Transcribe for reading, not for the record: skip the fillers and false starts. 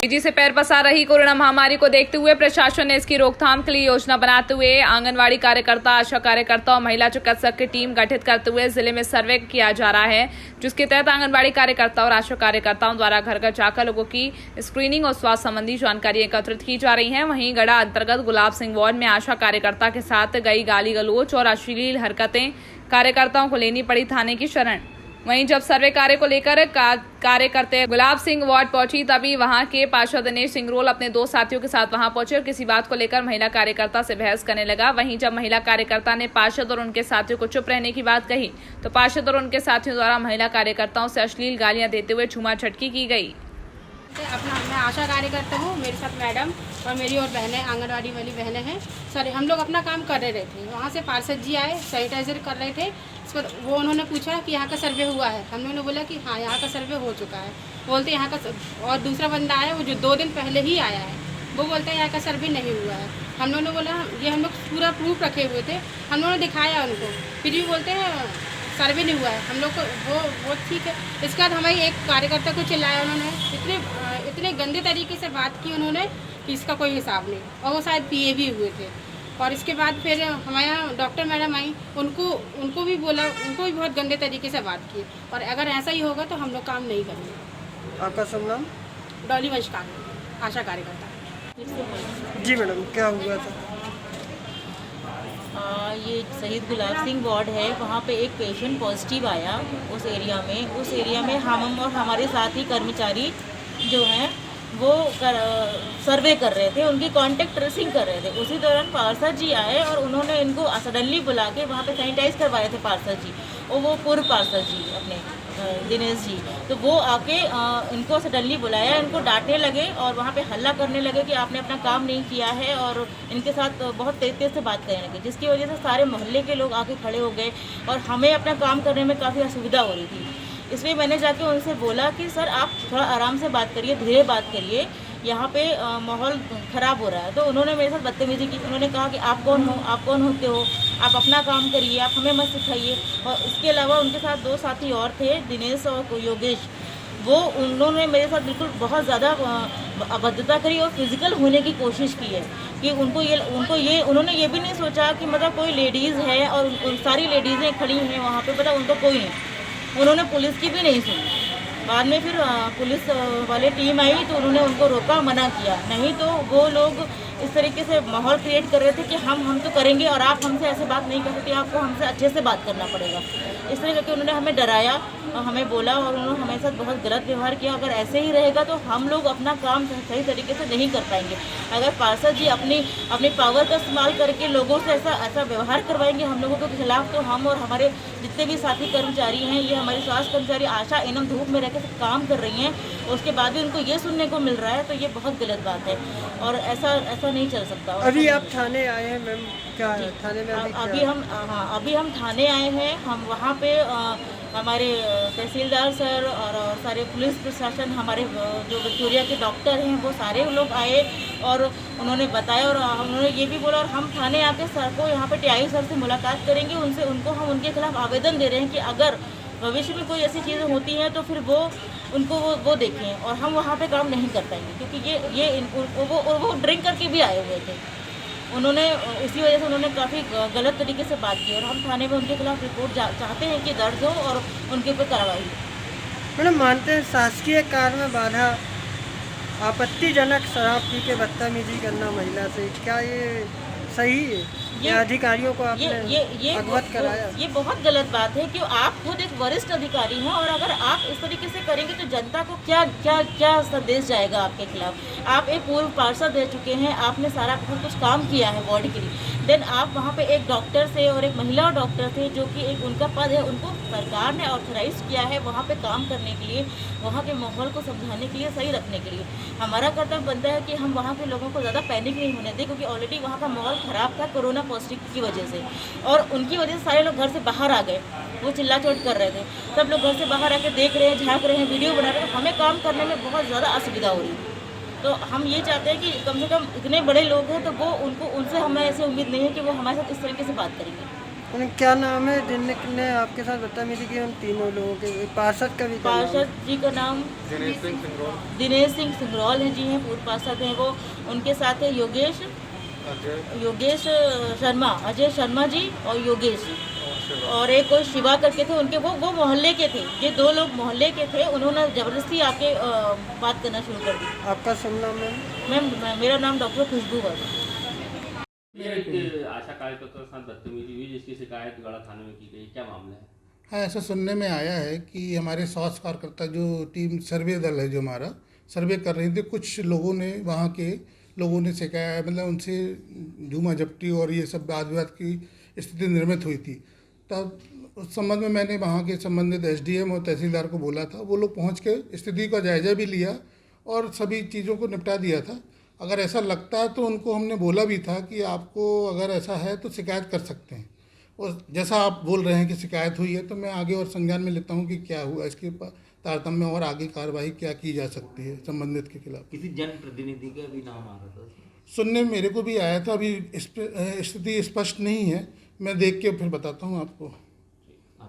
तेजी से पैर पसार रही कोरोना महामारी को देखते हुए प्रशासन ने इसकी रोकथाम के लिए योजना बनाते हुए आंगनवाड़ी कार्यकर्ता, आशा कार्यकर्ता और महिला चिकित्सक की टीम गठित करते हुए जिले में सर्वे किया जा रहा है, जिसके तहत आंगनवाड़ी कार्यकर्ता और आशा कार्यकर्ताओं द्वारा घर घर जाकर लोगों की स्क्रीनिंग और स्वास्थ्य संबंधी जानकारी एकत्रित की जा रही है। वहीं गढ़ा अंतर्गत गुलाब सिंह वार्ड में आशा कार्यकर्ता के साथ गई गाली गलौच और अश्लील हरकतें कार्यकर्ताओं को लेनी पड़ी थाने की शरण। वहीं जब सर्वे कार्य को लेकर कार्य करते गुलाब सिंह वार्ड पहुंची, तभी वहां के पार्षद दिनेश सिंगरोल अपने दो साथियों के साथ वहां पहुंचे और किसी बात को लेकर महिला कार्यकर्ता से बहस करने लगा। वहीं जब महिला कार्यकर्ता ने पार्षद और उनके साथियों को चुप रहने की बात कही तो पार्षद और उनके साथियों द्वारा महिला कार्यकर्ताओं से अश्लील गालियां देते हुए छूमा छटकी की गई। मैं आशा कार्यकर्ता हूँ, मेरे साथ मैडम और मेरी और बहनें आंगनवाड़ी वाली बहनें हैं। सर हम लोग अपना काम कर रहे थे, वहाँ से पार्षद जी आए, सैनिटाइजर कर रहे थे। इस पर वो उन्होंने पूछा कि यहाँ का सर्वे हुआ है। हम लोगों ने बोला कि हाँ यहाँ का सर्वे हो चुका है। बोलते यहाँ का, और दूसरा बंदा आया वो जो 2 दिन पहले ही आया है, वो बोलता है यहाँ का सर्वे नहीं हुआ है। हम लोगों ने बोला ये हम लोग पूरा प्रूफ रखे हुए थे, हम लोगों ने दिखाया उनको, फिर भी बोलते हैं सर्वे नहीं हुआ है। हम लोग को वो ठीक है। इसके बाद हमारी एक कार्यकर्ता को चिल्लाया उन्होंने, इतने गंदे तरीके से बात की उन्होंने कि इसका कोई हिसाब नहीं, और वो शायद पीए भी हुए थे। और इसके बाद फिर हमारे यहाँ डॉक्टर मैडम आई, उनको भी बोला, उनको भी बहुत गंदे तरीके से बात की। और अगर ऐसा ही होगा तो हम लोग काम नहीं करेंगे। आपका सब नाम? डॉली वंशकार, आशा कार्यकर्ता। जी मैडम, क्या हुआ था? ये शहीद गुलाब सिंह वार्ड है, वहाँ पे एक पेशेंट पॉजिटिव आया उस एरिया में हम और हमारे साथी कर्मचारी जो हैं वो सर्वे कर रहे थे, उनकी कांटेक्ट ट्रेसिंग कर रहे थे। उसी दौरान पार्षद जी आए और उन्होंने इनको सडनली बुला के वहाँ पे सैनिटाइज करवाए थे पार्षद जी, और वो पूर्व पार्षद जी अपने दिनेश जी, तो वो आके इनको सडनली बुलाया, इनको डांटने लगे और वहाँ पे हल्ला करने लगे कि आपने अपना काम नहीं किया है, और इनके साथ बहुत तेज से बात करने लगे, जिसकी वजह से सारे मोहल्ले के लोग आके खड़े हो गए और हमें अपना काम करने में काफ़ी असुविधा हो रही थी। इसलिए मैंने जाके उनसे बोला कि सर आप थोड़ा आराम से बात करिए, धीरे बात करिए, यहाँ पे माहौल ख़राब हो रहा है। तो उन्होंने मेरे साथ बदतमीजी की। उन्होंने कहा कि आप कौन हो, आप कौन होते हो, आप अपना काम करिए, आप हमें मत सिखाइए। और इसके अलावा उनके साथ 2 साथी और थे, दिनेश और योगेश, वो उन्होंने मेरे साथ बिल्कुल बहुत ज़्यादा अभद्रता करी और फिजिकल होने की कोशिश की है कि उन्होंने ये भी नहीं सोचा कि मतलब कोई लेडीज़ है और सारी लेडीज़ें खड़ी हैं वहाँ पे, पता उनको कोई नहीं, उन्होंने पुलिस की भी नहीं सुनी। बाद में फिर पुलिस वाले टीम आई तो उन्होंने उनको रोका, मना किया। नहीं तो वो लोग इस तरीके से माहौल क्रिएट कर रहे थे कि हम तो करेंगे और आप हमसे ऐसे बात नहीं कर सकते, आपको हमसे अच्छे से बात करना पड़ेगा। इस तरह करके उन्होंने हमें डराया और हमें बोला, और उन्होंने हमारे साथ बहुत गलत व्यवहार किया। अगर ऐसे ही रहेगा तो हम लोग अपना काम सही तरीके से नहीं कर पाएंगे। अगर पार्षद जी अपनी पावर का इस्तेमाल करके लोगों से ऐसा व्यवहार करवाएंगे हम लोगों के खिलाफ, तो हम और हमारे जितने भी साथी कर्मचारी हैं, ये हमारे स्वास्थ्य कर्मचारी आशा एनम धूप में रहकर काम कर रही हैं, उसके बाद भी उनको ये सुनने को मिल रहा है, तो ये बहुत गलत बात है और ऐसा नहीं चल सकता। अभी आप थाने आए हैं मैम, क्या थाने में अभी हम थाने आए हैं। हम वहाँ पे हमारे तहसीलदार सर और सारे पुलिस प्रशासन, हमारे जो विक्टोरिया के डॉक्टर हैं, वो सारे लोग आए और उन्होंने बताया, और उन्होंने ये भी बोला, और हम थाने आके सर को यहाँ पे टीआई सर से मुलाकात करेंगे, हम उनके खिलाफ आवेदन दे रहे हैं कि अगर भविष्य में कोई ऐसी चीज़ें होती हैं तो फिर वो देखें, और हम वहाँ पे काम नहीं कर पाएंगे, क्योंकि वो ड्रिंक करके भी आए हुए थे। उन्होंने इसी वजह से उन्होंने काफ़ी गलत तरीके से बात की, और हम थाने में उनके खिलाफ रिपोर्ट चाहते हैं कि दर्ज हो और उनके ऊपर कार्रवाई हो। मैडम, मानते हैं शासकीय कार्य में बाधा, आपत्तिजनक शराब पी के बदतमीजी करना महिला से, क्या ये सही है? ये अधिकारियों को आपने अवगत कराया? ये बहुत गलत बात है कि आप खुद एक वरिष्ठ अधिकारी हैं, और अगर आप इस तरीके से करेंगे तो जनता को क्या संदेश जाएगा आपके खिलाफ। आप एक पूर्व पार्षद रह चुके हैं, आपने सारा बहुत कुछ काम किया है वार्ड के लिए, देन आप वहाँ पे एक डॉक्टर से और एक महिला डॉक्टर थे जो कि एक उनका पद है, उनको सरकार ने ऑथराइज किया है वहाँ पे काम करने के लिए, वहाँ के माहौल को समझाने के लिए, सही रखने के लिए। हमारा कर्तव्य बनता है कि हम वहाँ के लोगों को ज़्यादा पैनिक नहीं होने दें, क्योंकि ऑलरेडी वहाँ का माहौल ख़राब था कोरोना पॉजिटिव की वजह से, और उनकी वजह से सारे लोग घर से बाहर आ गए। वो चिल्ला चोट कर रहे थे, सब लोग घर से बाहर आके देख रहे हैं, झाँक रहे हैं, वीडियो बना रहे हैं, हमें काम करने में बहुत ज़्यादा असुविधा हो रही है। तो हम ये चाहते हैं कि कम से कम इतने बड़े लोग हैं तो उनसे हमें ऐसी उम्मीद नहीं है कि वो हमारे साथ इस तरीके से बात करेंगे। उन क्या नाम है जिनने आपके साथ बदतमीजी की? उन तीनों लोगों के पार्षद का भी क्या नाम है? पार्षद जी का नाम दिनेश सिंह सिंगरौल है जी, हैं पूर्व पार्षद हैं वो। उनके साथ है योगेश शर्मा, अजय शर्मा जी और योगेश, और एक कोई शिवा करके थे उनके, वो मोहल्ले के थे। ये 2 लोग मोहल्ले के थे, उन्होंने ज़बरदस्ती आके बात करना शुरू कर दी। आपका शुभ नाम है? मैम मेरा नाम डॉक्टर खुशबू है। एक आशा कार्यकर्ता के साथ बदतमीजी हुई जिसकी शिकायत गढ़ा थाने में की गई, क्या मामला है? हाँ, ऐसा सुनने में आया है कि हमारे स्वास्थ्य कार्यकर्ता जो टीम सर्वे दल है जो हमारा सर्वे कर रही थी, कुछ लोगों ने वहाँ के लोगों ने शिकायत मतलब उनसे झूमा झपटी और ये सब वाद विवाद की स्थिति निर्मित हुई थी। तब उस संबंध में मैंने वहाँ के संबंधित एसडीएम और तहसीलदार को बोला था, वो लोग पहुँच के स्थिति का जायजा भी लिया और सभी चीज़ों को निपटा दिया था। अगर ऐसा लगता है तो उनको हमने बोला भी था कि आपको अगर ऐसा है तो शिकायत कर सकते हैं, और जैसा आप बोल रहे हैं कि शिकायत हुई है तो मैं आगे और संज्ञान में लेता हूं कि क्या हुआ, इसके तारतम्य और आगे कार्रवाई क्या की जा सकती है संबंधित के खिलाफ। किसी जनप्रतिनिधि का भी नाम आ रहा था? सुनने मेरे को भी आया था, अभी स्थिति स्पष्ट नहीं है, मैं देख के फिर बताता हूं आपको।